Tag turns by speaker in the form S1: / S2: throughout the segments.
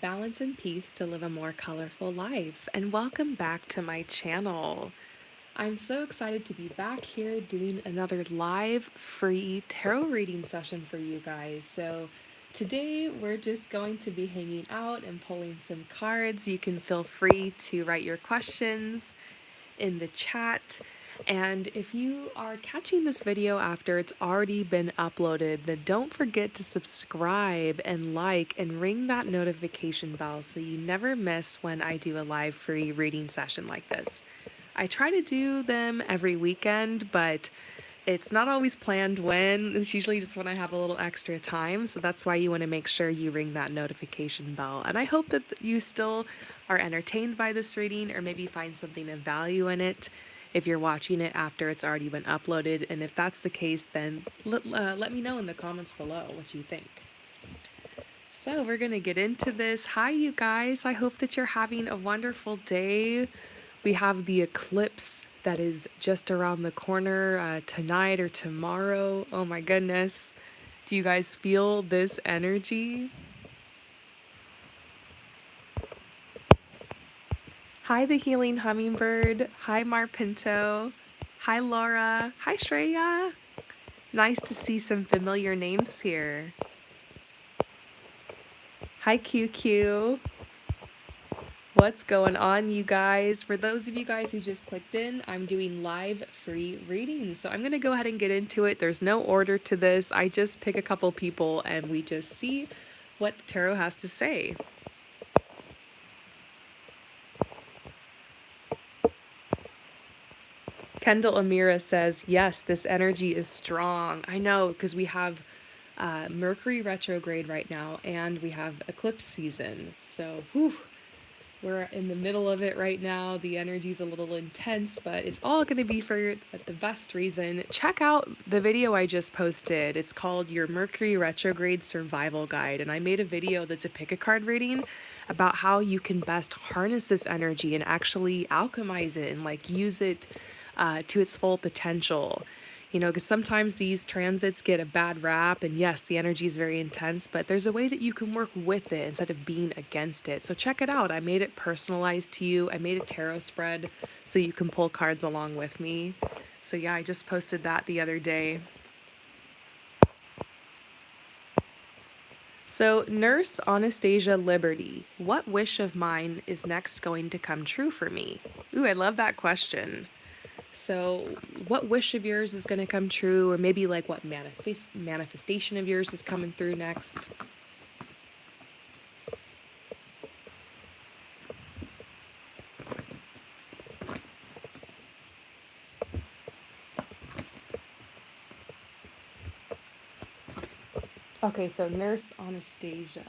S1: balance and peace to live a more colorful life. And welcome back to my channel. I'm so excited to be back here doing another live free tarot reading session for you guys. So today we're just going to be hanging out and pulling some cards. You can feel free to write your questions in the chat. And if you are catching this video after it's already been uploaded, then don't forget to subscribe and like and ring that notification bell so you never miss when I do a live free reading session like this. I try to do them every weekend, but it's not always planned when. It's usually just when I have a little extra time. So that's why you want to make sure you ring that notification bell. And I hope that you still are entertained by this reading or maybe find something of value in it if you're watching it after it's already been uploaded. And if that's the case, then let me know in the comments below what you think. So we're going to get into this. Hi, you guys. I hope that you're having a wonderful day. We have the eclipse that is just around the corner tonight or tomorrow. Oh my goodness. Do you guys feel this energy? Hi, the healing hummingbird. Hi, Marpinto. Hi, Laura. Hi, Shreya. Nice to see some familiar names here. Hi, QQ. What's going on, you guys? For those of you guys who just clicked in, I'm doing live free readings. So I'm going to go ahead and get into it. There's no order to this. I just pick a couple people and we just see what the tarot has to say. Kendall Amira says, yes, this energy is strong. I know, because we have Mercury retrograde right now and we have eclipse season. So, whew. We're in the middle of it right now. The energy's a little intense, but it's all going to be for the best reason. Check out the video I just posted. It's called Your Mercury Retrograde Survival Guide. And I made a video that's a pick a card reading about how you can best harness this energy and actually alchemize it and like use it to its full potential. You know, because sometimes these transits get a bad rap, and yes, the energy is very intense, but there's a way that you can work with it instead of being against it. So check it out. I made it personalized to you. I made a tarot spread so you can pull cards along with me. So yeah, I just posted that the other day. So, Nurse Anastasia Liberty, what wish of mine is next going to come true for me? Ooh, I love that question. So, what wish of yours is going to come true, or maybe like what manifestation of yours is coming through next? Okay, so Nurse Anastasia.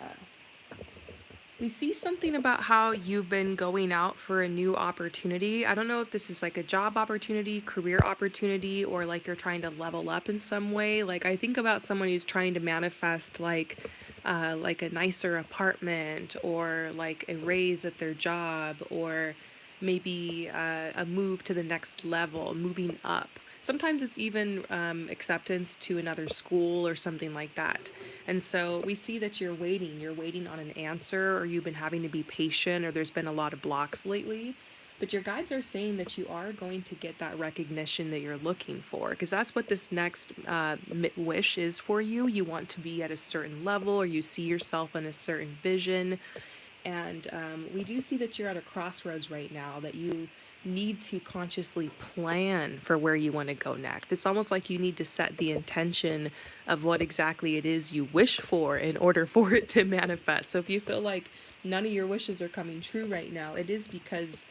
S1: We see something about how you've been going out for a new opportunity. I don't know if this is like a job opportunity, career opportunity, or like you're trying to level up in some way. Like I think about someone who's trying to manifest like a nicer apartment or like a raise at their job or maybe a move to the next level, moving up. Sometimes it's even acceptance to another school or something like that. And so we see that you're waiting. You're waiting on an answer, or you've been having to be patient, or there's been a lot of blocks lately. But your guides are saying that you are going to get that recognition that you're looking for, because that's what this next wish is for you. You want to be at a certain level, or you see yourself in a certain vision. And we do see that you're at a crossroads right now, that you need to consciously plan for where you want to go next. It's almost like you need to set the intention of what exactly it is you wish for in order for it to manifest. So if you feel like none of your wishes are coming true right now, it is because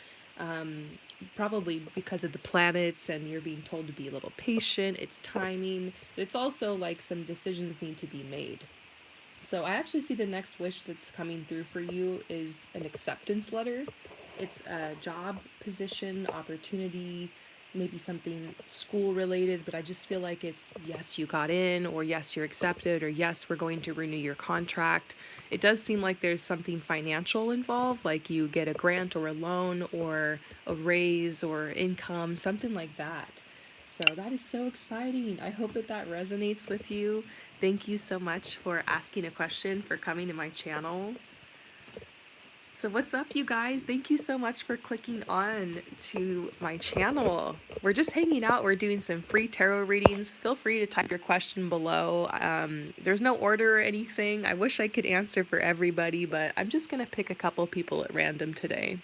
S1: probably because of the planets and you're being told to be a little patient. It's timing. But it's also like some decisions need to be made. So I actually see the next wish that's coming through for you is an acceptance letter. It's a job position, opportunity, maybe something school related, but I just feel like it's yes, you got in, or yes, you're accepted, or yes, we're going to renew your contract. It does seem like there's something financial involved, like you get a grant or a loan or a raise or income, something like that. So that is so exciting. I hope that that resonates with you. Thank you so much for asking a question, for coming to my channel. So what's up, you guys? Thank you so much for clicking on to my channel. We're just hanging out. We're doing some free tarot readings. Feel free to type your question below. There's no order or anything. I wish I could answer for everybody, but I'm just going to pick a couple people at random today.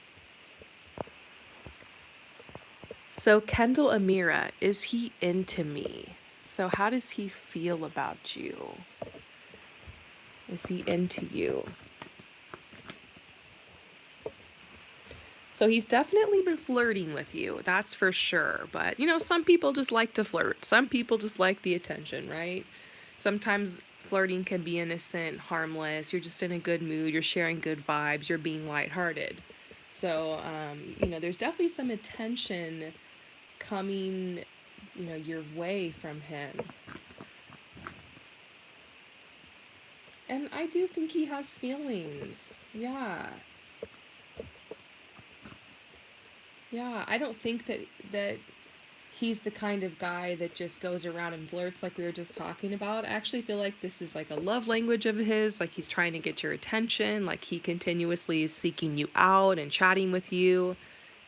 S1: So Kendall Amira, is he into me? So how does he feel about you? Is he into you? So he's definitely been flirting with you, that's for sure. But, you know, some people just like to flirt. Some people just like the attention, right? Sometimes flirting can be innocent, harmless. You're just in a good mood. You're sharing good vibes. You're being lighthearted. So, you know, there's definitely some attention coming, you know, your way from him. And I do think he has feelings. Yeah. Yeah, I don't think that he's the kind of guy that just goes around and flirts like we were just talking about. I actually feel like this is like a love language of his, like he's trying to get your attention, like he continuously is seeking you out and chatting with you.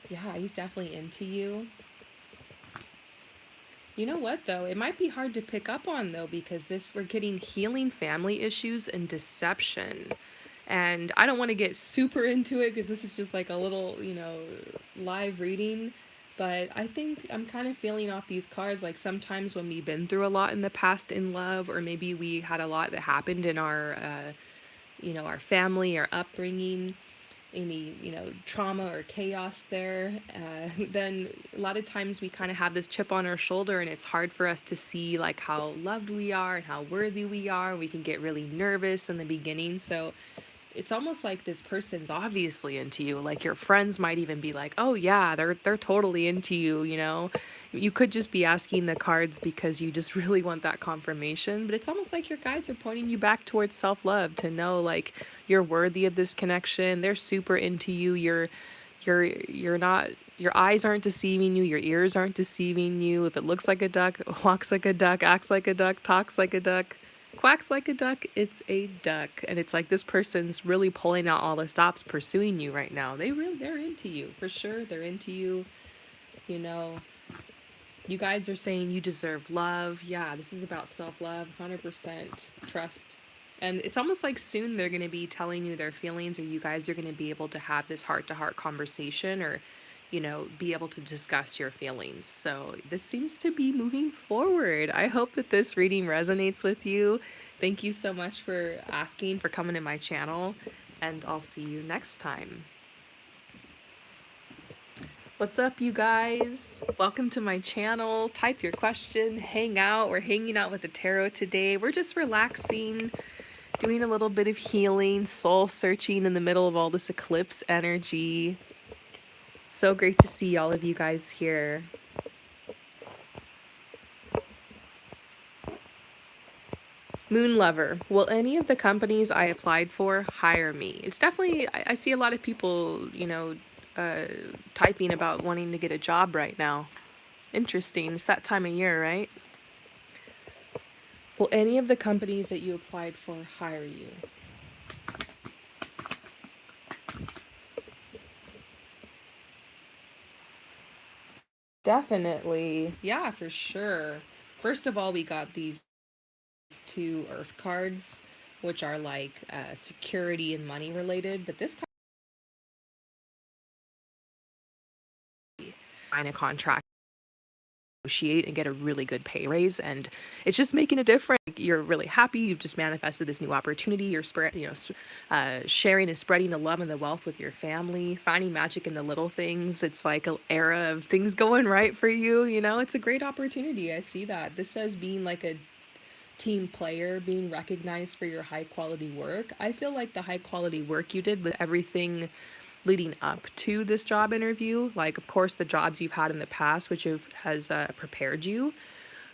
S1: Yeah, he's definitely into you. You know what though? It might be hard to pick up on though because this we're getting healing family issues and deception. And I don't want to get super into it because this is just like a little, you know, live reading. But I think I'm kind of feeling off these cards like sometimes when we've been through a lot in the past in love, or maybe we had a lot that happened in our, you know, our family, our upbringing, any, you know, trauma or chaos there, then a lot of times we kind of have this chip on our shoulder and it's hard for us to see like how loved we are and how worthy we are. We can get really nervous in the beginning. So it's almost like this person's obviously into you. Like your friends might even be like, "Oh yeah, they're totally into you," you know. You could just be asking the cards because you just really want that confirmation, but it's almost like your guides are pointing you back towards self-love to know like you're worthy of this connection. They're super into you. You're not, your eyes aren't deceiving you, your ears aren't deceiving you. If it looks like a duck, walks like a duck, acts like a duck, talks like a duck, quacks like a duck, it's a duck. And it's like this person's really pulling out all the stops pursuing you right now. They're into you for sure. They're into you. You know, you guys are saying you deserve love. Yeah, this is about self-love, 100% trust. And it's almost like soon they're going to be telling you their feelings, or you guys are going to be able to have this heart-to-heart conversation, or, you know, be able to discuss your feelings. So this seems to be moving forward. I hope that this reading resonates with you. Thank you so much for asking, for coming to my channel, and I'll see you next time. What's up, you guys? Welcome to my channel. Type your question, hang out. We're hanging out with the tarot today. We're just relaxing, doing a little bit of healing, soul searching in the middle of all this eclipse energy. So great to see all of you guys here. Moon Lover, will any of the companies I applied for hire me? It's definitely, I see a lot of people, you know, typing about wanting to get a job right now. Interesting. It's that time of year, right? Will any of the companies that you applied for hire you? Definitely. Yeah, for sure. First of all, we got these two Earth cards, which are like security and money related, but this card sign a contract, negotiate, and get a really good pay raise, and it's just making a difference. You're really happy. You've just manifested this new opportunity. You're sharing and spreading the love and the wealth with your family, finding magic in the little things. It's like an era of things going right for you. You know, it's a great opportunity. I see that. This says being like a team player, being recognized for your high quality work. I feel like the high quality work you did with everything leading up to this job interview, like of course the jobs you've had in the past, which has prepared you,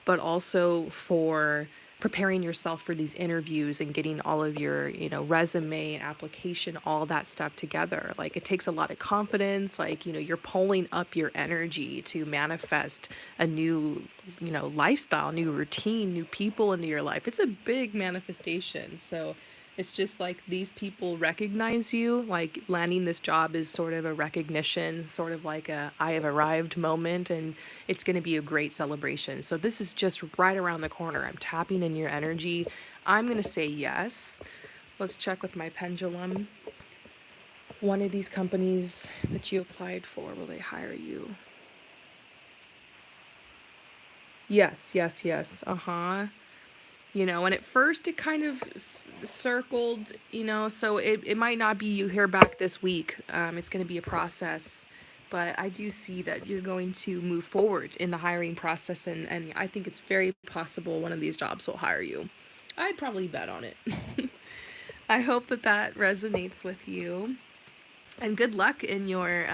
S1: but also for preparing yourself for these interviews and getting all of your, you know, resume and application, all that stuff together. Like it takes a lot of confidence. Like, you know, you're pulling up your energy to manifest a new, you know, lifestyle, new routine, new people into your life. It's a big manifestation. So It's just like these people recognize you, like landing this job is sort of a recognition, sort of like a I have arrived moment, and it's going to be a great celebration. So this is just right around the corner. I'm tapping in your energy. I'm going to say yes. Let's check with my pendulum. One of these companies that you applied for, will they hire you? Yes, yes, yes. Uh-huh. And at first it kind of circled, so it might not be you hear back this week. It's going to be a process. But I do see that you're going to move forward in the hiring process, and I think it's very possible one of these jobs will hire you. I'd probably bet on it. I hope that that resonates with you. And good luck in your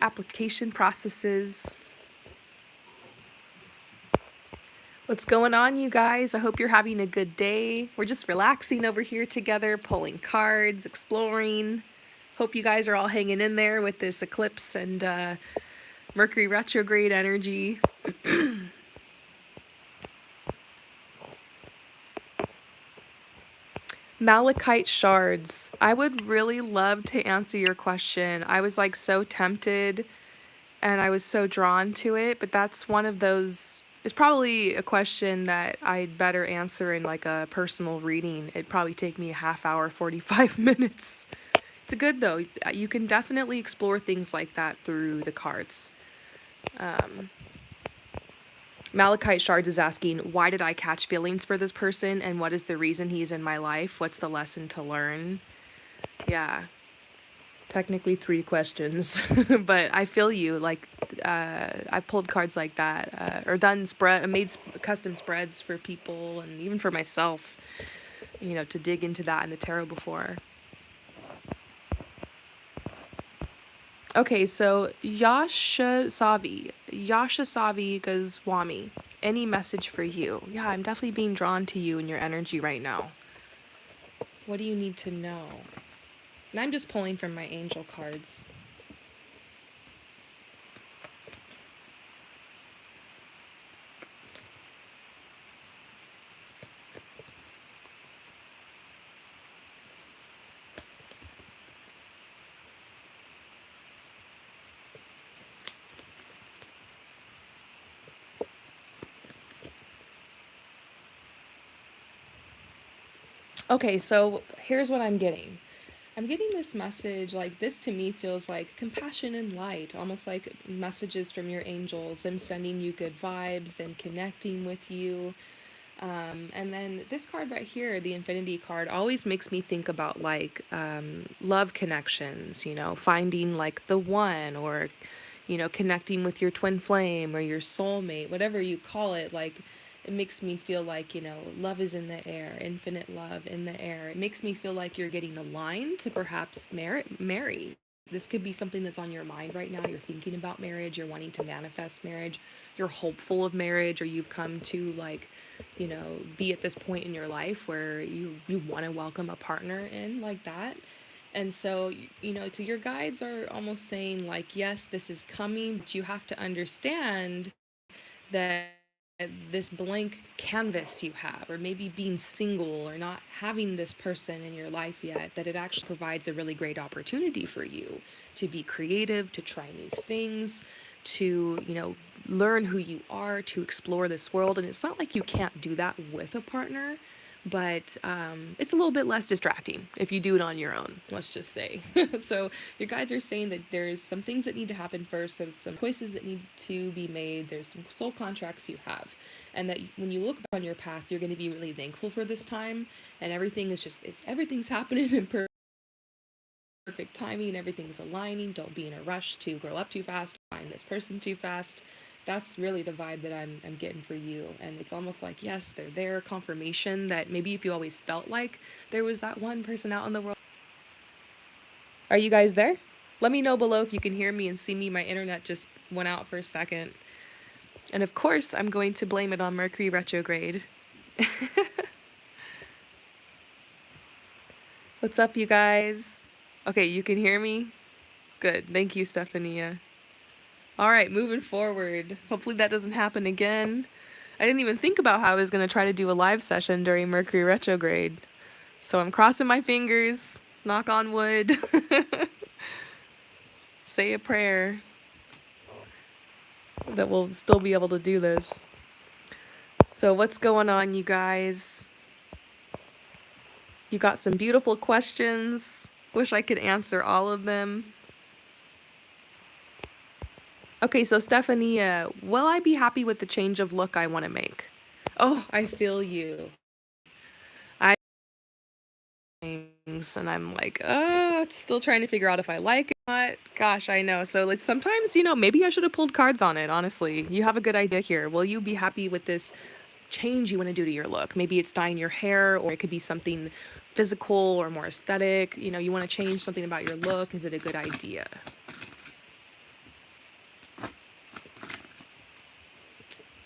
S1: application processes. What's going on, you guys? I hope you're having a good day. We're just relaxing over here together, pulling cards, exploring. Hope you guys are all hanging in there with this eclipse and Mercury retrograde energy. Malachite shards. I would really love to answer your question. I was like so tempted and I was so drawn to it, but that's one of those. It's probably a question that I'd better answer in like a personal reading. It'd probably take me a half hour, 45 minutes. It's good though. You can definitely explore things like that through the cards. Um, Malachite Shards is asking, why did I catch feelings for this person and what is the reason he's in my life? What's the lesson to learn? Yeah, technically three questions, but I feel you. Like, I pulled cards like that, or made custom spreads for people and even for myself, to dig into that in the tarot before. Okay, so Yasha Savi Goswami, any message for you? Yeah, I'm definitely being drawn to you and your energy right now. What do you need to know? And I'm just pulling from my angel cards. Okay, so here's what I'm getting. I'm getting this message, like this to me feels like compassion and light, almost like messages from your angels, them sending you good vibes, them connecting with you. And then this card right here, the Infinity card, always makes me think about like love connections, finding like the one, or, connecting with your twin flame or your soulmate, whatever you call it. Like, it makes me feel like, love is in the air, infinite love in the air. It makes me feel like you're getting aligned to perhaps marry. This could be something that's on your mind right now. You're thinking about marriage, you're wanting to manifest marriage, you're hopeful of marriage, or you've come to like, be at this point in your life where you want to welcome a partner in like that. And so, so your guides are almost saying like, yes, this is coming, but you have to understand that this blank canvas you have, or maybe being single or not having this person in your life yet, that it actually provides a really great opportunity for you to be creative, to try new things, to, learn who you are, to explore this world. And it's not like you can't do that with a partner, but it's a little bit less distracting if you do it on your own, let's just say. So your guides are saying that there's some things that need to happen first, so some choices that need to be made, there's some soul contracts you have, and that when you look back on your path, you're going to be really thankful for this time, and everything's happening in perfect timing, everything's aligning. Don't be in a rush to grow up too fast, find this person too fast. That's really the vibe that I'm getting for you. And it's almost like, yes, they're there, confirmation that maybe if you always felt like there was that one person out in the world. Are you guys there? Let me know below if you can hear me and see me. My internet just went out for a second. And of course, I'm going to blame it on Mercury retrograde. What's up, you guys? Okay, you can hear me? Good. Thank you, Stephania. All right, moving forward. Hopefully that doesn't happen again. I didn't even think about how I was going to try to do a live session during Mercury retrograde. So I'm crossing my fingers, knock on wood, say a prayer that we'll still be able to do this. So, what's going on, you guys? You got some beautiful questions. Wish I could answer all of them. Okay, so Stephanie, will I be happy with the change of look I want to make? Oh, I feel you. I things and I'm like, still trying to figure out if I like it or not. Gosh, I know. So like sometimes, maybe I should have pulled cards on it, honestly. You have a good idea here. Will you be happy with this change you want to do to your look? Maybe it's dyeing your hair, or it could be something physical or more aesthetic. You want to change something about your look. Is it a good idea?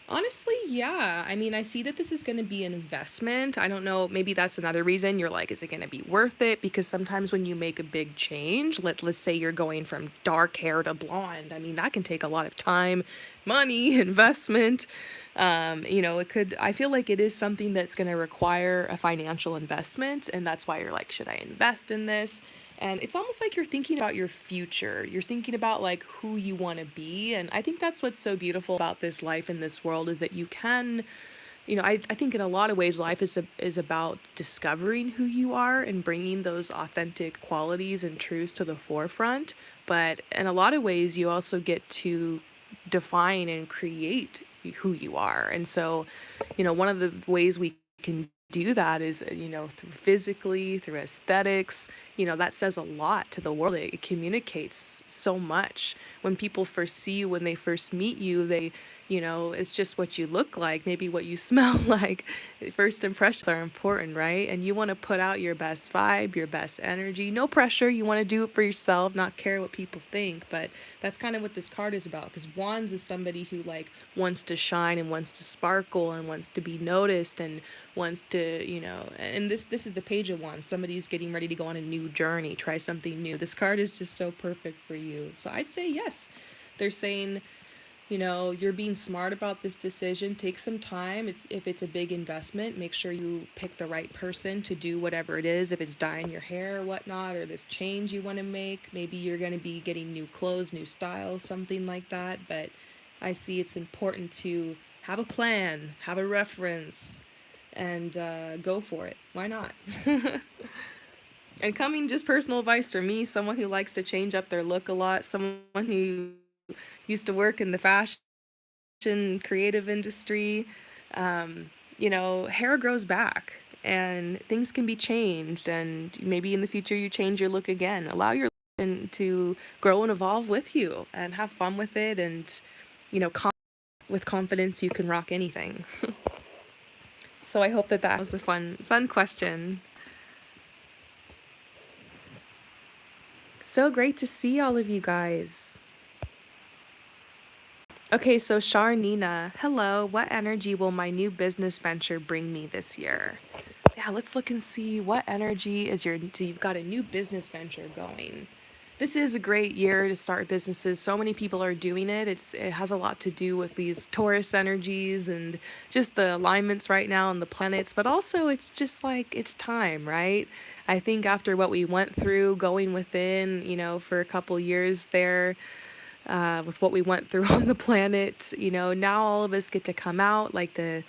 S1: Honestly, yeah. I mean, I see that this is going to be an investment. I don't know, maybe that's another reason you're like, is it going to be worth it? Because sometimes when you make a big change, let's say you're going from dark hair to blonde, I mean, that can take a lot of time, money, investment. It could, I feel like it is something that's going to require a financial investment. And that's why you're like, should I invest in this? And it's almost like you're thinking about your future. You're thinking about like who you want to be. And I think that's what's so beautiful about this life in this world is that you can, I think in a lot of ways life is about discovering who you are and bringing those authentic qualities and truths to the forefront. But in a lot of ways, you also get to define and create who you are. And so, one of the ways we can do that is, through physically, through aesthetics, that says a lot to the world. It communicates so much. When people first see you, when they first meet you, it's just what you look like, maybe what you smell like. First impressions are important, right? And you want to put out your best vibe, your best energy. No pressure. You want to do it for yourself, not care what people think. But that's kind of what this card is about. Because Wands is somebody who like wants to shine and wants to sparkle and wants to be noticed and wants to, and this is the Page of Wands, somebody who's getting ready to go on a new journey, try something new. This card is just so perfect for you. So I'd say yes. They're saying, you're being smart about this decision. Take some time. If it's a big investment, make sure you pick the right person to do whatever it is. If it's dyeing your hair or whatnot, or this change you want to make, maybe you're going to be getting new clothes, new styles, something like that. But I see it's important to have a plan, have a reference, and go for it. Why not? And coming just personal advice for me, someone who likes to change up their look a lot, someone who used to work in the fashion creative industry, hair grows back and things can be changed. And maybe in the future you change your look again. Allow your look to grow and evolve with you and have fun with it. And, with confidence, you can rock anything. So I hope that was a fun question. So great to see all of you guys. Okay, so Sharnina, hello. What energy will my new business venture bring me this year? Yeah, let's look and see what energy is so you've got a new business venture going. This is a great year to start businesses. So many people are doing it. It has a lot to do with these Taurus energies and just the alignments right now on the planets, but also it's just like it's time, right? I think after what we went through going within, for a couple years there, with what we went through on the planet, now all of us get to come out like the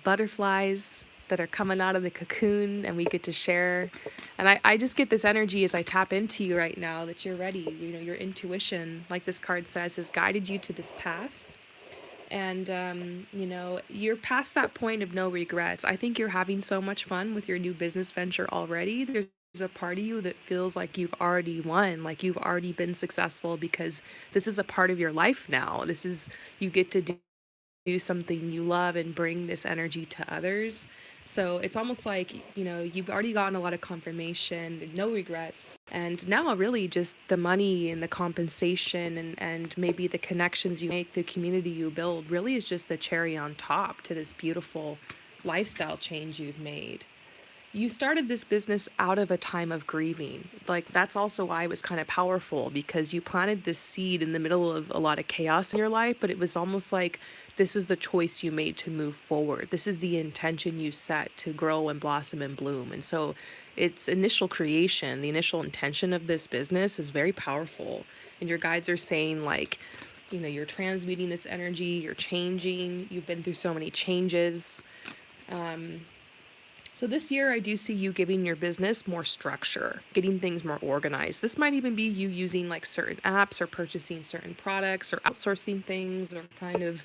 S1: butterflies that are coming out of the cocoon, and we get to share. And I just get this energy as I tap into you right now that you're ready. Your intuition, like this card says, has guided you to this path. And, you're past that point of no regrets. I think you're having so much fun with your new business venture already. There's a part of you that feels like you've already won, like you've already been successful because this is a part of your life now. You get to do something you love and bring this energy to others. So it's almost like, you've already gotten a lot of confirmation, no regrets. And now really just the money and the compensation and maybe the connections you make, the community you build really is just the cherry on top to this beautiful lifestyle change you've made. You started this business out of a time of grieving. Like, that's also why it was kind of powerful, because you planted this seed in the middle of a lot of chaos in your life, but it was almost like this is the choice you made to move forward. This is the intention you set to grow and blossom and bloom. And so its initial creation, the initial intention of this business is very powerful. And your guides are saying, like, you're transmuting this energy, you're changing, you've been through so many changes. So this year, I do see you giving your business more structure, getting things more organized. This might even be you using like certain apps or purchasing certain products or outsourcing things or kind of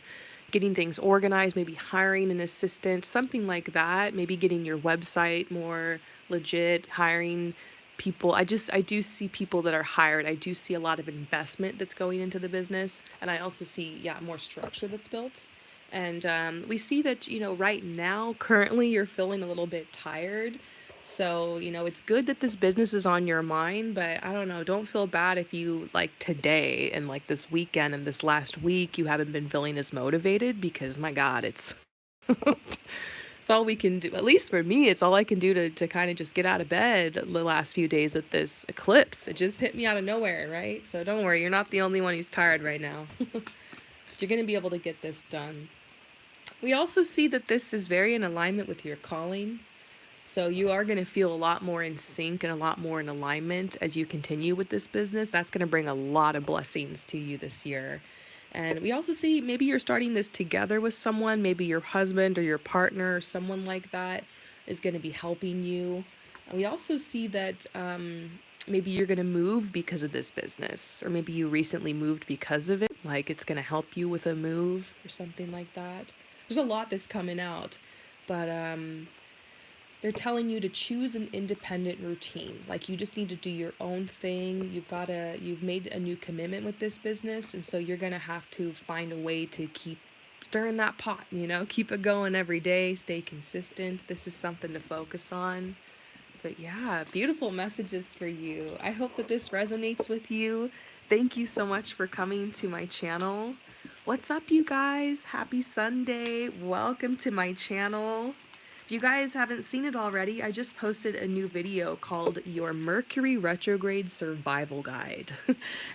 S1: getting things organized, maybe hiring an assistant, something like that. Maybe getting your website more legit, hiring people. I do see people that are hired. I do see a lot of investment that's going into the business. And I also see, yeah, more structure that's built. And we see that, right now, currently, you're feeling a little bit tired. So, it's good that this business is on your mind, but I don't know, don't feel bad if you, like today and like this weekend and this last week, you haven't been feeling as motivated because, my God, it's. It's all we can do. At least for me, it's all I can do to kind of just get out of bed the last few days with this eclipse. It just hit me out of nowhere, right? So don't worry, you're not the only one who's tired right now. But you're going to be able to get this done. We also see that this is very in alignment with your calling. So you are going to feel a lot more in sync and a lot more in alignment as you continue with this business. That's going to bring a lot of blessings to you this year. And we also see maybe you're starting this together with someone, maybe your husband or your partner or someone like that is going to be helping you. And we also see that maybe you're going to move because of this business, or maybe you recently moved because of it, like it's going to help you with a move or something like that. There's a lot that's coming out, but they're telling you to choose an independent routine. Like you just need to do your own thing. You've made a new commitment with this business, and so you're gonna have to find a way to keep stirring that pot, keep it going every day, stay consistent. This is something to focus on. But yeah, beautiful messages for you. I hope that this resonates with you. Thank you so much for coming to my channel. What's up, you guys? Happy Sunday. Welcome to my channel. If you guys haven't seen it already, I just posted a new video called Your Mercury Retrograde Survival Guide.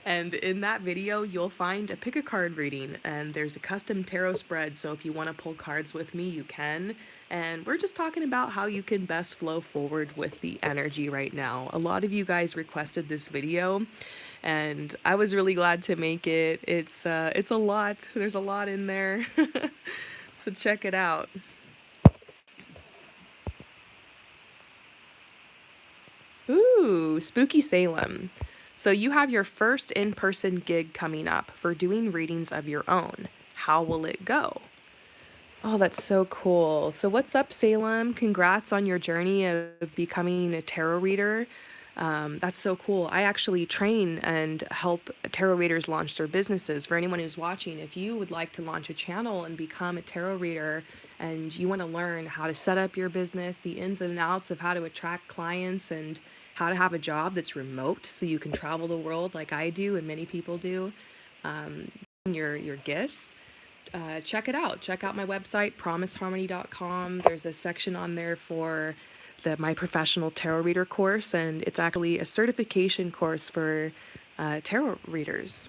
S1: And in that video, you'll find a pick a card reading, and there's a custom tarot spread, so if you want to pull cards with me, you can. And we're just talking about how you can best flow forward with the energy right now. A lot of you guys requested this video, and I was really glad to make it. It's a lot. There's a lot in there. So check it out. Ooh, Spooky Salem. So you have your first in-person gig coming up for doing readings of your own. How will it go? Oh, that's so cool. So what's up, Salem? Congrats on your journey of becoming a tarot reader. That's so cool. I actually train and help tarot readers launch their businesses. For anyone who's watching, if you would like to launch a channel and become a tarot reader and you want to learn how to set up your business, the ins and outs of how to attract clients and how to have a job that's remote so you can travel the world like I do and many people do, your gifts, check it out. Check out my website, promiseharmony.com. There's a section on there for my professional tarot reader course, and it's actually a certification course for tarot readers.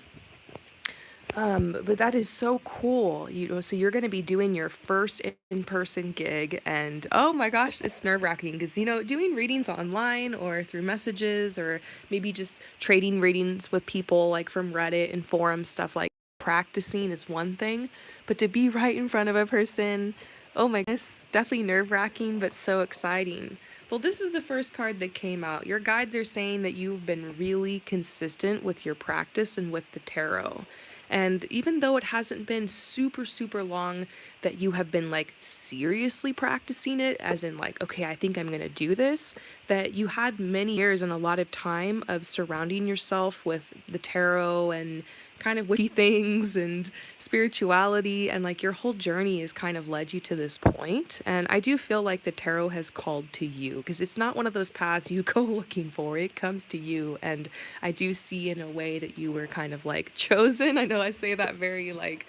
S1: But that is so cool. So you're going to be doing your first in-person gig, and oh my gosh, it's nerve-wracking because, doing readings online or through messages or maybe just trading readings with people like from Reddit and forums, stuff like practicing is one thing, but to be right in front of a person, oh my goodness, definitely nerve-wracking, but so exciting. Well, this is the first card that came out. Your guides are saying that you've been really consistent with your practice and with the tarot. And even though it hasn't been super, super long that you have been like seriously practicing it, as in like, okay, I think I'm going to do this, that you had many years and a lot of time of surrounding yourself with the tarot and kind of witchy things and spirituality, and like your whole journey has kind of led you to this point. And I do feel like the tarot has called to you because it's not one of those paths you go looking for, it comes to you. And I do see in a way that you were kind of like chosen. I know I say that very like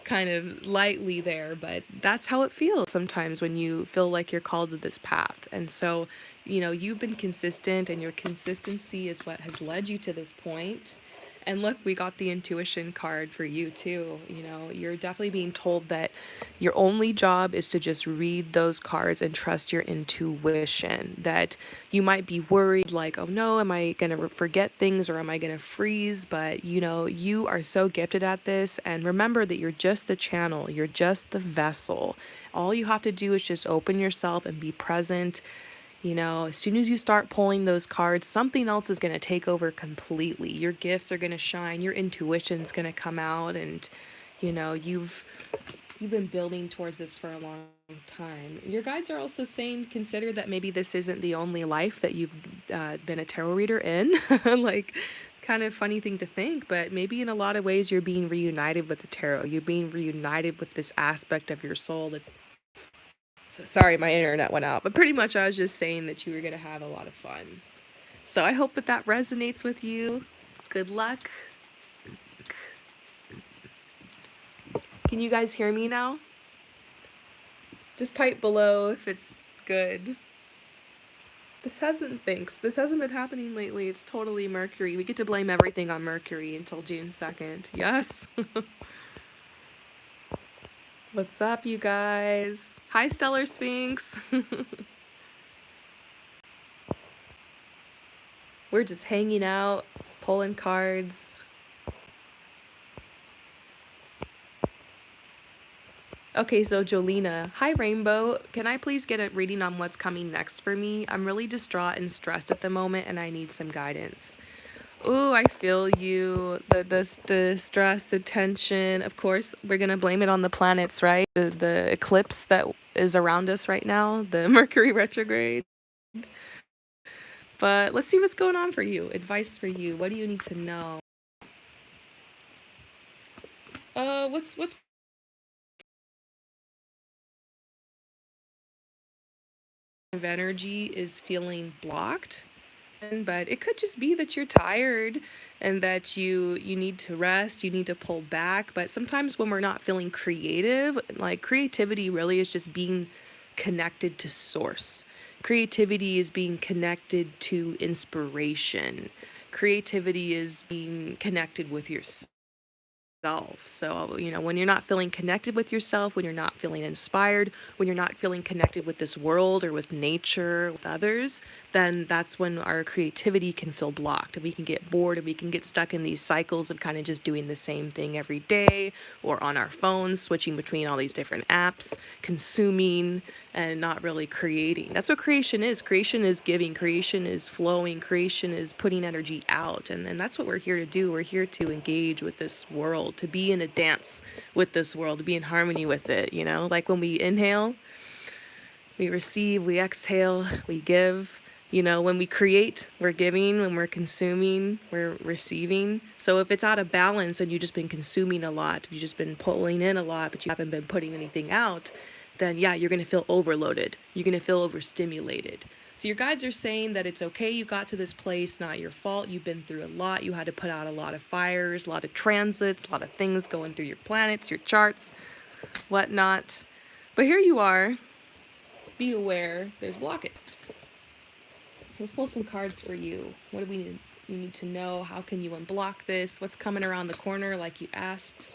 S1: kind of lightly there, but that's how it feels sometimes when you feel like you're called to this path. And so, you've been consistent, and your consistency is what has led you to this point. And look, we got the intuition card for you too. You know, you're definitely being told that your only job is to just read those cards and trust your intuition. That you might be worried, like, oh no, am I going to forget things or am I going to freeze? But, you know, you are so gifted at this. And remember that you're just the channel, you're just the vessel. All you have to do is just open yourself and be present. You know, as soon as you start pulling those cards, something else is going to take over completely. Your gifts are going to shine, your intuition's going to come out, and you know, you've been building towards this for a long time. Your guides are also saying consider that maybe this isn't the only life that you've been a tarot reader in. Like, kind of funny thing to think, but maybe in a lot of ways you're being reunited with the tarot. You're being reunited with this aspect of your soul that, so sorry, my internet went out, but pretty much I was just saying that you were going to have a lot of fun. So I hope that that resonates with you. Good luck. Can you guys hear me now? Just type below if it's good. This hasn't been happening lately. It's totally Mercury. We get to blame everything on Mercury until June 2nd. Yes. What's up, you guys? Hi, Stellar Sphinx. We're just hanging out, pulling cards. Okay, so Jolina. Hi, Rainbow. Can I please get a reading on what's coming next for me? I'm really distraught and stressed at the moment, and I need some guidance. Ooh, I feel you. The stress, the tension. Of course, we're gonna blame it on the planets, right? The eclipse that is around us right now, the Mercury retrograde. But let's see what's going on for you. Advice for you. What do you need to know? What's of energy is feeling blocked? But it could just be that you're tired and that you need to rest, you need to pull back. But sometimes when we're not feeling creative, like creativity really is just being connected to source. Creativity is being connected to inspiration. Creativity is being connected with yourself. So, you know, when you're not feeling connected with yourself, when you're not feeling inspired, when you're not feeling connected with this world or with nature, with others, then that's when our creativity can feel blocked and we can get bored and we can get stuck in these cycles of kind of just doing the same thing every day or on our phones, switching between all these different apps, consuming and not really creating. That's what creation is. Creation is giving, creation is flowing, creation is putting energy out. And then that's what we're here to do. We're here to engage with this world, to be in a dance with this world, to be in harmony with it, you know? Like when we inhale, we receive, we exhale, we give. You know, when we create, we're giving. When we're consuming, we're receiving. So if it's out of balance and you've just been consuming a lot, if you've just been pulling in a lot, but you haven't been putting anything out, then yeah, you're going to feel overloaded. You're going to feel overstimulated. So your guides are saying that it's okay, you got to this place, not your fault. You've been through a lot. You had to put out a lot of fires, a lot of transits, a lot of things going through your planets, your charts, whatnot. But here you are. Be aware there's blockage. Let's pull some cards for you. What do we need? You need to know. How can you unblock this? What's coming around the corner like you asked?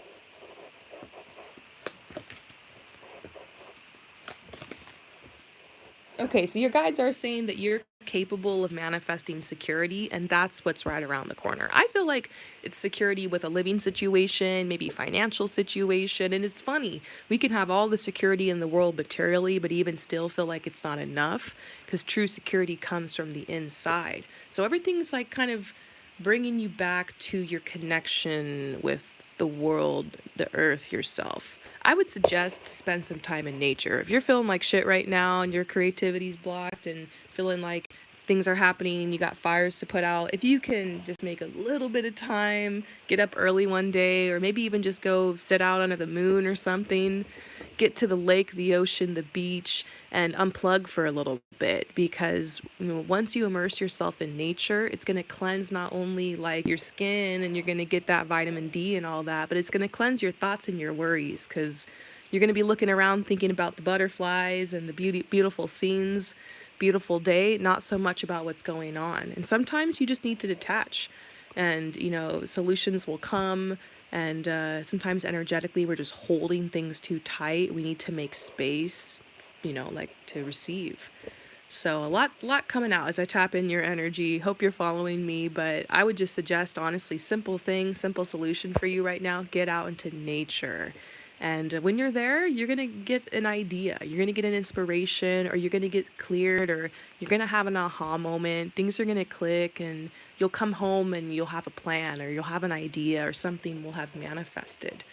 S1: Okay, so your guides are saying that you're capable of manifesting security, and that's what's right around the corner. I feel like it's security with a living situation, maybe financial situation, and it's funny. We can have all the security in the world materially, but even still feel like it's not enough, because true security comes from the inside. So everything's like kind of bringing you back to your connection with the world, the earth, yourself. I would suggest to spend some time in nature. If you're feeling like shit right now and your creativity's blocked and feeling like things are happening, you got fires to put out, if you can just make a little bit of time, get up early one day, or maybe even just go sit out under the moon or something, get to the lake, the ocean, the beach, and unplug for a little bit, because you know, once you immerse yourself in nature, it's going to cleanse not only like your skin and you're going to get that vitamin D and all that, but it's going to cleanse your thoughts and your worries, because you're going to be looking around thinking about the butterflies and the beautiful scenes, beautiful day, not so much about what's going on. And sometimes you just need to detach. and solutions will come. And sometimes energetically we're just holding things too tight. We need to make space, like to receive. So a lot coming out as I tap in your energy. Hope you're following me, but I would just suggest, honestly, simple thing, simple solution for you right now. Get out into nature. And when you're there, you're going to get an idea. You're going to get an inspiration, or you're going to get cleared, or you're going to have an aha moment. Things are going to click, and you'll come home and you'll have a plan, or you'll have an idea, or something will have manifested.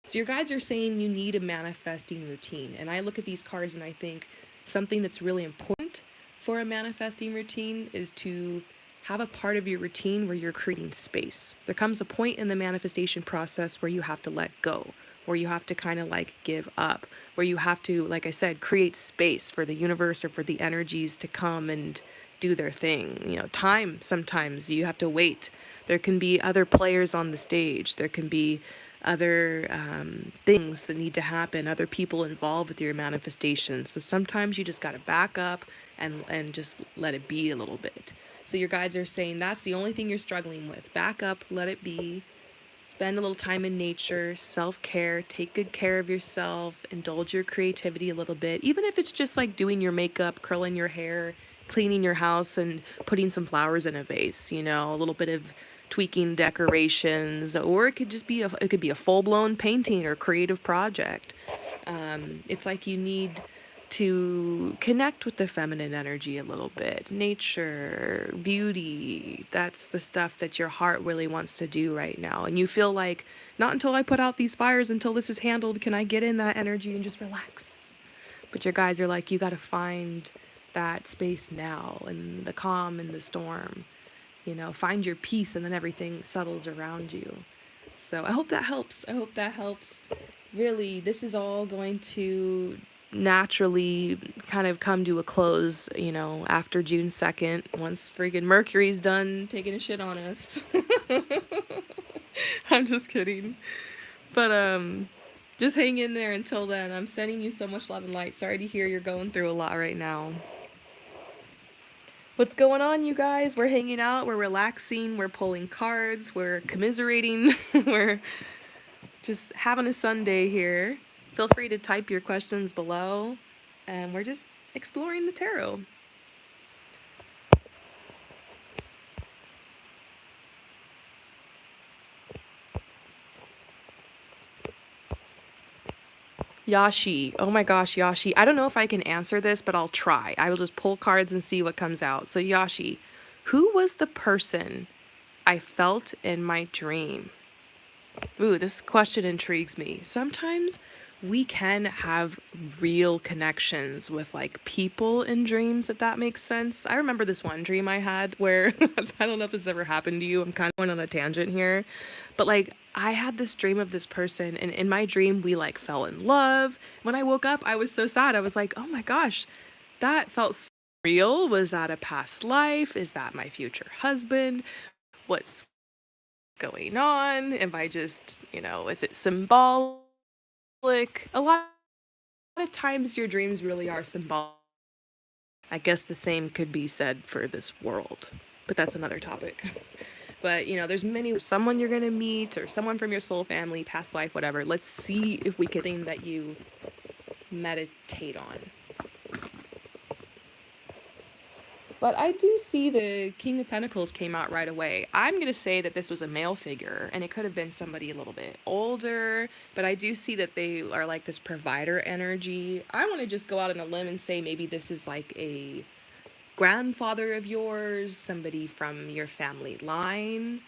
S1: So your guides are saying you need a manifesting routine. And I look at these cards and I think something that's really important for a manifesting routine is to have a part of your routine where you're creating space. There comes a point in the manifestation process where you have to let go, where you have to kind of like give up, where you have to, like I said, create space for the universe or for the energies to come and do their thing. Time, sometimes you have to wait. There can be other players on the stage. There can be other things that need to happen, other people involved with your manifestation. So sometimes you just got to back up and just let it be a little bit. So your guides are saying that's the only thing you're struggling with. Back up, let it be. Spend a little time in nature, self-care, take good care of yourself, indulge your creativity a little bit. Even if it's just like doing your makeup, curling your hair, cleaning your house, and putting some flowers in a vase, a little bit of tweaking decorations, or it could be a full-blown painting or creative project. It's like you need to connect with the feminine energy a little bit. Nature, beauty, that's the stuff that your heart really wants to do right now. And you feel like, not until I put out these fires, until this is handled, can I get in that energy and just relax. But your guides are like, you got to find that space now, and the calm in the storm. Find your peace, and then everything settles around you. So I hope that helps. I hope that helps. Really, this is all going to naturally kind of come to a close, after June 2nd, once friggin' Mercury's done taking a shit on us. I'm just kidding. But just hang in there until then. I'm sending you so much love and light. Sorry to hear you're going through a lot right now. What's going on, you guys? We're hanging out, we're relaxing, we're pulling cards, we're commiserating, we're just having a Sunday here. Feel free to type your questions below, and we're just exploring the tarot. Yashi. Oh my gosh, Yashi. I don't know if I can answer this, but I'll try. I will just pull cards and see what comes out. So, Yashi, who was the person I felt in my dream? Ooh, this question intrigues me. Sometimes we can have real connections with like people in dreams, if that makes sense. I remember this one dream I had where I don't know if this ever happened to you. I'm kind of going on a tangent here. But like I had this dream of this person, and in my dream we like fell in love. When I woke up, I was so sad. I was like, "Oh my gosh, that felt so real. Was that a past life? Is that my future husband? What's going on? Am I just, is it symbolic?" A lot of times your dreams really are symbolic. I guess the same could be said for this world, but that's another topic. But, there's someone you're going to meet, or someone from your soul family, past life, whatever. Let's see if we can thing that you meditate on. But I do see the King of Pentacles came out right away. I'm going to say that this was a male figure, and it could have been somebody a little bit older, but I do see that they are like this provider energy. I want to just go out on a limb and say maybe this is like a grandfather of yours, somebody from your family line,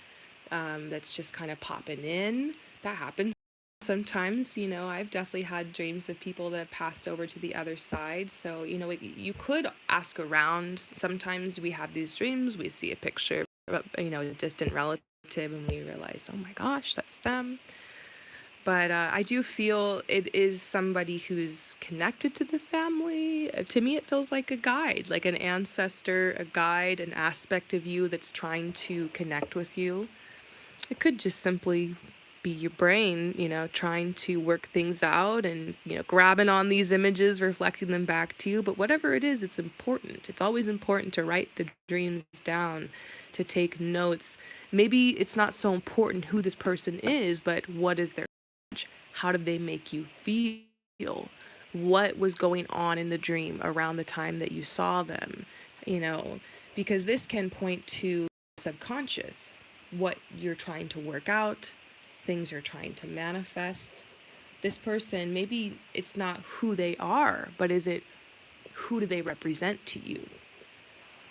S1: that's just kind of popping in. That happens sometimes. I've definitely had dreams of people that have passed over to the other side. So, you could ask around. Sometimes we have these dreams, we see a picture of, a distant relative, and we realize, oh my gosh, that's them. But I do feel it is somebody who's connected to the family. To me, it feels like a guide, like an ancestor, a guide, an aspect of you that's trying to connect with you. It could just simply be your brain, trying to work things out and, grabbing on these images, reflecting them back to you. But whatever it is, it's important. It's always important to write the dreams down, to take notes. Maybe it's not so important who this person is, but what is their message? How did they make you feel? What was going on in the dream around the time that you saw them? You know, because this can point to subconscious, what you're trying to work out, things you're trying to manifest. This person, maybe it's not who they are, but is it who do they represent to you?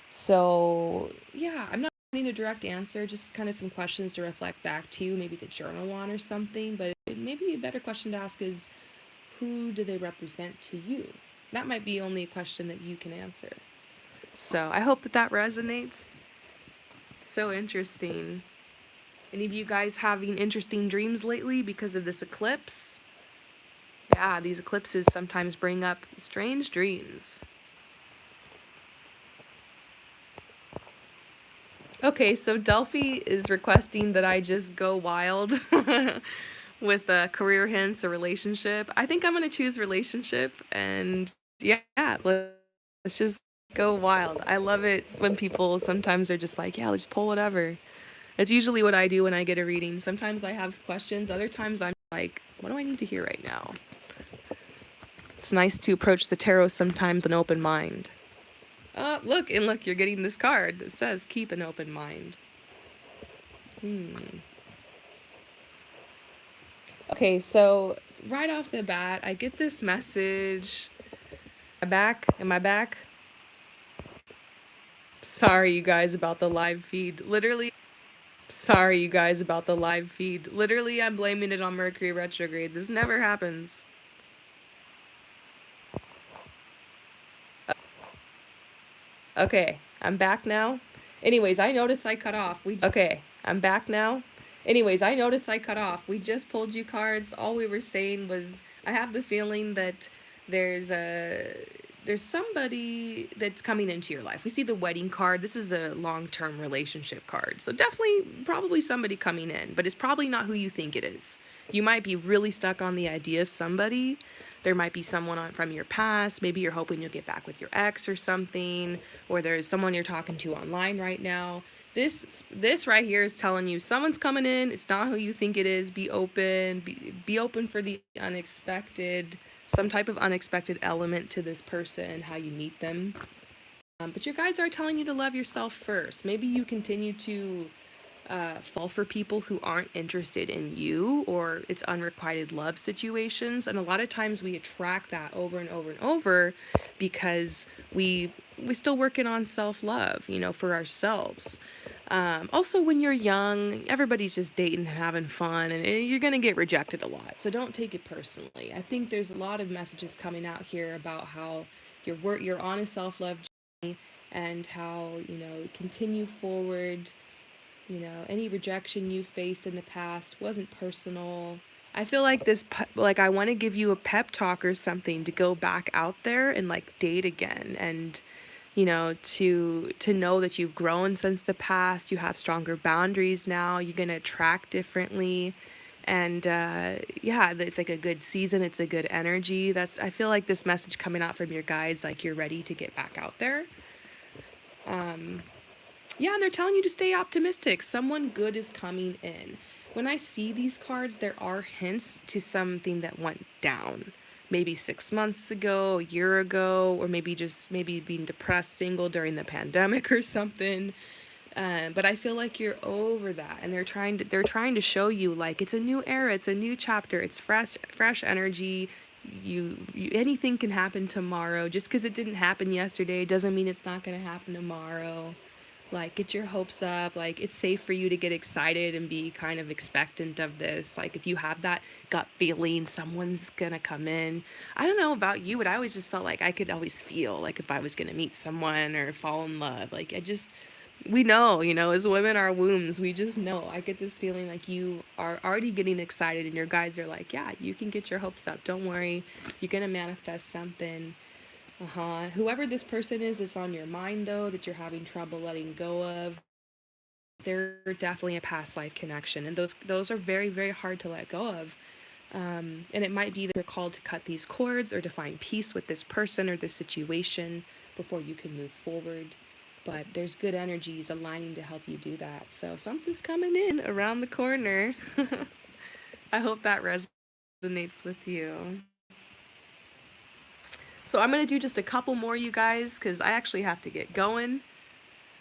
S1: So, yeah, I'm not getting a direct answer, just kind of some questions to reflect back to you, maybe to journal on or something. But maybe a better question to ask is, who do they represent to you? That might be only a question that you can answer. So I hope that that resonates. So interesting. Any of you guys having interesting dreams lately because of this eclipse? Yeah, these eclipses sometimes bring up strange dreams. Okay, so Delphi is requesting that I just go wild with career hints or relationship. I think I'm gonna choose relationship, and yeah, let's just go wild. I love it when people sometimes are just like, yeah, let's pull whatever. It's usually what I do when I get a reading. Sometimes I have questions, other times I'm like, what do I need to hear right now? It's nice to approach the tarot sometimes with an open mind. Look, and look, you're getting this card that says keep an open mind. Okay, so right off the bat, I get this message. Am I back? Am I back? Sorry, you guys, about the live feed. Sorry, you guys, about the live feed. Literally, I'm blaming it on Mercury retrograde. This never happens. Okay, I'm back now. Anyways, I noticed I cut off. Okay, I'm back now. Anyways, I noticed I cut off. We just pulled you cards. All we were saying was I have the feeling that there's a there's somebody that's coming into your life. We see the wedding card. This is a long-term relationship card. So definitely probably somebody coming in, but it's probably not who you think it is. You might be really stuck on the idea of somebody. There might be someone from your past. Maybe you're hoping you'll get back with your ex or something, or there's someone you're talking to online right now. This right here is telling you someone's coming in. It's not who you think it is. Be open. Be open for the unexpected, some type of unexpected element to this person, how you meet them. But your guides are telling you to love yourself first. Maybe you continue to fall for people who aren't interested in you, or it's unrequited love situations, and a lot of times we attract that over and over and over because we still working on self-love, for ourselves. Also, when you're young, everybody's just dating and having fun, and you're gonna get rejected a lot, so don't take it personally. I think there's a lot of messages coming out here about how you're on a self-love journey, and how continue forward. Any rejection you faced in the past wasn't personal. I feel like like I want to give you a pep talk or something to go back out there and like date again, and to know that you've grown since the past. You have stronger boundaries now. You're gonna attract differently, and yeah, it's like a good season. It's a good energy. I feel like this message coming out from your guides, like you're ready to get back out there. Yeah, and they're telling you to stay optimistic. Someone good is coming in. When I see these cards, there are hints to something that went down. Maybe 6 months ago, a year ago, or maybe being depressed, single during the pandemic or something. But I feel like you're over that, and they're trying to show you like it's a new era, it's a new chapter, it's fresh energy. Anything can happen tomorrow. Just because it didn't happen yesterday doesn't mean it's not going to happen tomorrow. Like, get your hopes up. Like, it's safe for you to get excited and be kind of expectant of this. Like, if you have that gut feeling someone's gonna come in. I don't know about you, but I always just felt like I could always feel like if I was gonna meet someone or fall in love. Like, we know, as women, our wombs, we just know. I get this feeling like you are already getting excited, and your guides are like, yeah, you can get your hopes up. Don't worry. You're gonna manifest something. Whoever this person is on your mind, though, that you're having trouble letting go of. they're definitely a past life connection, and those are very, very hard to let go of. And it might be that you're called to cut these cords or to find peace with this person or this situation before you can move forward. But there's good energies aligning to help you do that. So something's coming in around the corner. I hope that resonates with you. So I'm going to do just a couple more, you guys, because I actually have to get going.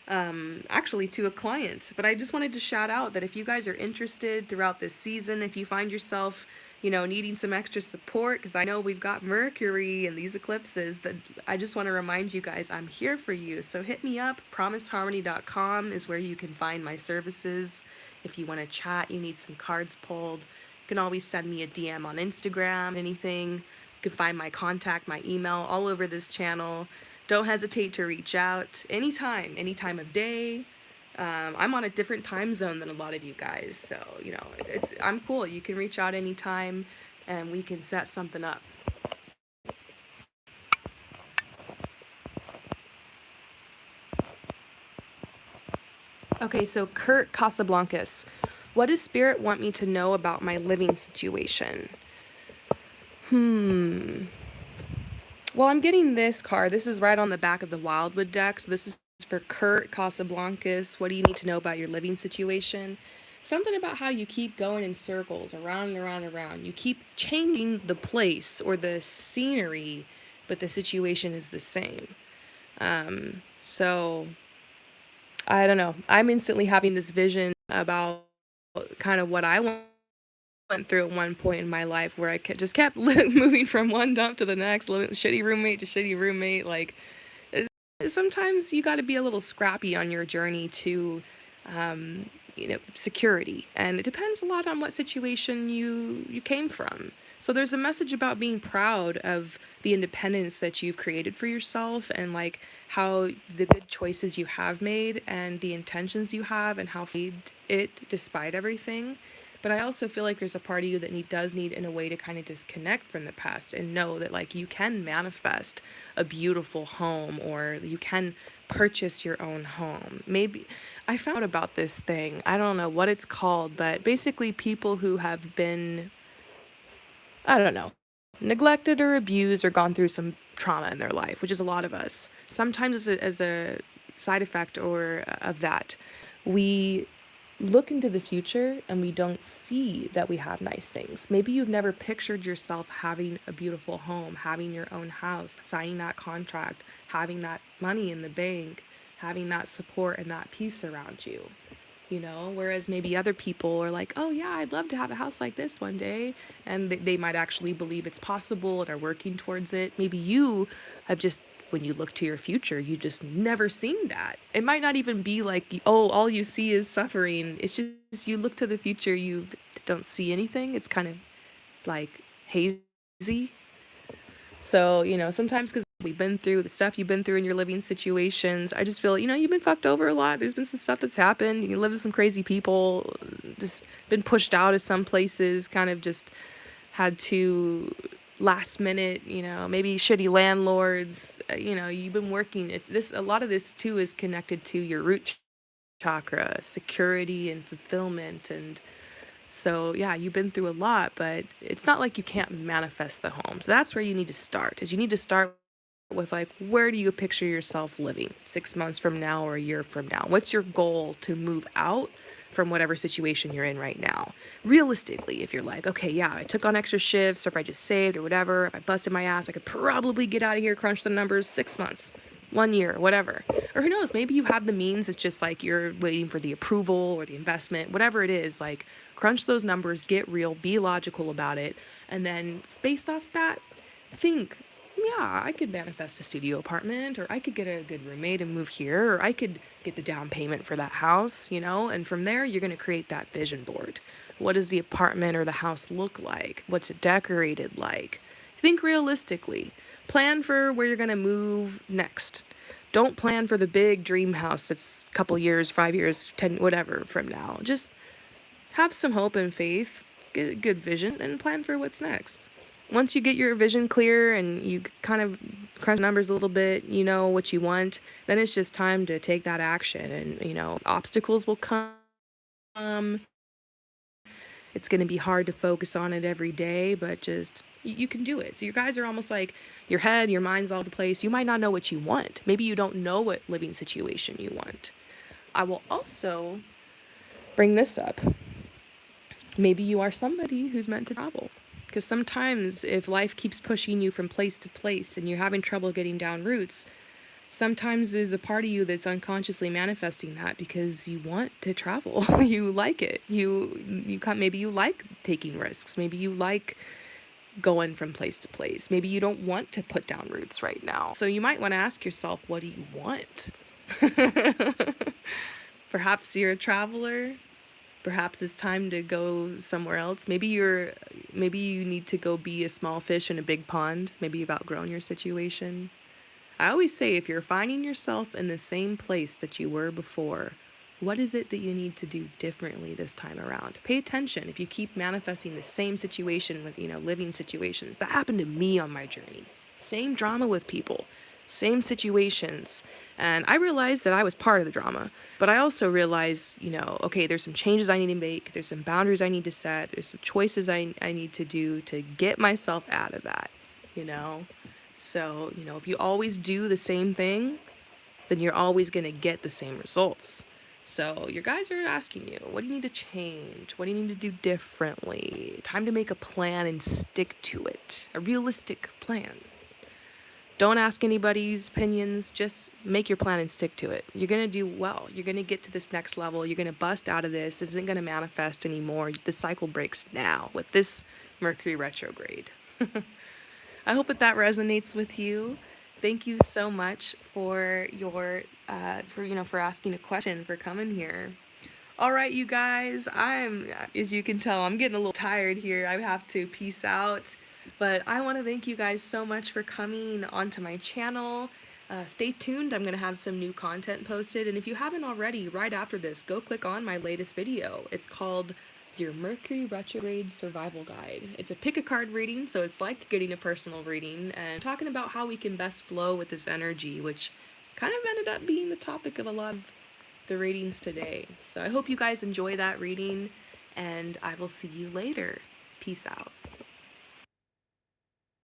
S1: Actually to a client. But I just wanted to shout out that if you guys are interested throughout this season, if you find yourself, needing some extra support, because I know we've got Mercury and these eclipses, that I just want to remind you guys I'm here for you. So hit me up. promiseharmony.com is where you can find my services. If you want to chat, you need some cards pulled, you can always send me a DM on Instagram, anything. You can find my contact, my email all over this channel. Don't hesitate to reach out anytime, any time of day. I'm on a different time zone than a lot of you guys, so I'm cool. You can reach out anytime, and we can set something up. Okay, so Kurt Casablancas, what does Spirit want me to know about my living situation? Well, I'm getting this card. This is right on the back of the Wildwood deck. So this is for Kurt Casablancas. What do you need to know about your living situation? Something about how you keep going in circles, around and around and around. You keep changing the place or the scenery, but the situation is the same. So I don't know. I'm instantly having this vision about kind of what I went through at one point in my life, where I just kept moving from one dump to the next, shitty roommate to shitty roommate. Like, sometimes you got to be a little scrappy on your journey to, security. And it depends a lot on what situation you came from. So there's a message about being proud of the independence that you've created for yourself, and like how the good choices you have made and the intentions you have and how you made it despite everything. But I also feel like there's a part of you that does need in a way to kind of disconnect from the past and know that like you can manifest a beautiful home, or you can purchase your own home. Maybe I found out about this thing. I don't know what it's called, but basically people who have been, I don't know, neglected or abused or gone through some trauma in their life, which is a lot of us. Sometimes as a side effect or of that, we look into the future and we don't see that we have nice things. Maybe you've never pictured yourself having a beautiful home, having your own house, signing that contract, having that money in the bank, having that support and that peace around you. Whereas maybe other people are like, oh yeah, I'd love to have a house like this one day, and they might actually believe it's possible and are working towards it. Maybe you have just, when you look to your future, you just never seen that. It might not even be like, oh, all you see is suffering. It's just you look to the future, you don't see anything. It's kind of like hazy. So, sometimes because we've been through the stuff you've been through in your living situations, I just feel, you've been fucked over a lot. There's been some stuff that's happened. You live with some crazy people, just been pushed out of some places, kind of just had to last minute, maybe shitty landlords, you've been working. A lot of this too is connected to your root chakra, security and fulfillment. And so, yeah, you've been through a lot, but it's not like you can't manifest the home. So that's where you need to start, is you need to start with like, where do you picture yourself living 6 months from now or a year from now? What's your goal to move out from whatever situation you're in right now? Realistically, if you're like, okay, yeah, I took on extra shifts, or if I just saved or whatever, if I busted my ass, I could probably get out of here, crunch the numbers, 6 months, 1 year, whatever. Or who knows, maybe you have the means, it's just like you're waiting for the approval or the investment, whatever it is, like crunch those numbers, get real, be logical about it, and then based off that, think, yeah, I could manifest a studio apartment, or I could get a good roommate and move here, or I could get the down payment for that house, and from there, you're going to create that vision board. What does the apartment or the house look like? What's it decorated like? Think realistically. Plan for where you're going to move next. Don't plan for the big dream house that's a couple years, 5 years, 10, whatever from now. Just have some hope and faith, get a good vision, and plan for what's next. Once you get your vision clear and you kind of crunch numbers a little bit, you know what you want, then it's just time to take that action. And, obstacles will come. It's going to be hard to focus on it every day, but just you can do it. So, you guys are almost like your head, your mind's all over the place. You might not know what you want. Maybe you don't know what living situation you want. I will also bring this up. Maybe you are somebody who's meant to travel. Because sometimes, if life keeps pushing you from place to place and you're having trouble getting down roots, sometimes there's a part of you that's unconsciously manifesting that because you want to travel. You like it. Maybe you like taking risks. Maybe you like going from place to place. Maybe you don't want to put down roots right now. So you might want to ask yourself, what do you want? Perhaps you're a traveler. Perhaps it's time to go somewhere else. Maybe you need to go be a small fish in a big pond. Maybe you've outgrown your situation. I always say, if you're finding yourself in the same place that you were before, what is it that you need to do differently this time around? Pay attention. If you keep manifesting the same situation with, living situations, that happened to me on my journey. Same drama with people, same situations. And I realized that I was part of the drama, but I also realized, okay, there's some changes I need to make. There's some boundaries I need to set. There's some choices I need to do to get myself out of that, So, if you always do the same thing, then you're always going to get the same results. So, your guys are asking you, what do you need to change? What do you need to do differently? Time to make a plan and stick to it. A realistic plan. Don't ask anybody's opinions, just make your plan and stick to it. You're going to do well. You're going to get to this next level. You're going to bust out of this. This isn't going to manifest anymore. The cycle breaks now with this Mercury retrograde. I hope that resonates with you. Thank you so much for for asking a question, for coming here. All right, you guys, as you can tell, I'm getting a little tired here. I have to peace out. But I want to thank you guys so much for coming onto my channel. Stay tuned. I'm going to have some new content posted. And if you haven't already, right after this, go click on my latest video. It's called Your Mercury Retrograde Survival Guide. It's a pick a card reading, so it's like getting a personal reading and talking about how we can best flow with this energy, which kind of ended up being the topic of a lot of the readings today. So I hope you guys enjoy that reading, and I will see you later. Peace out.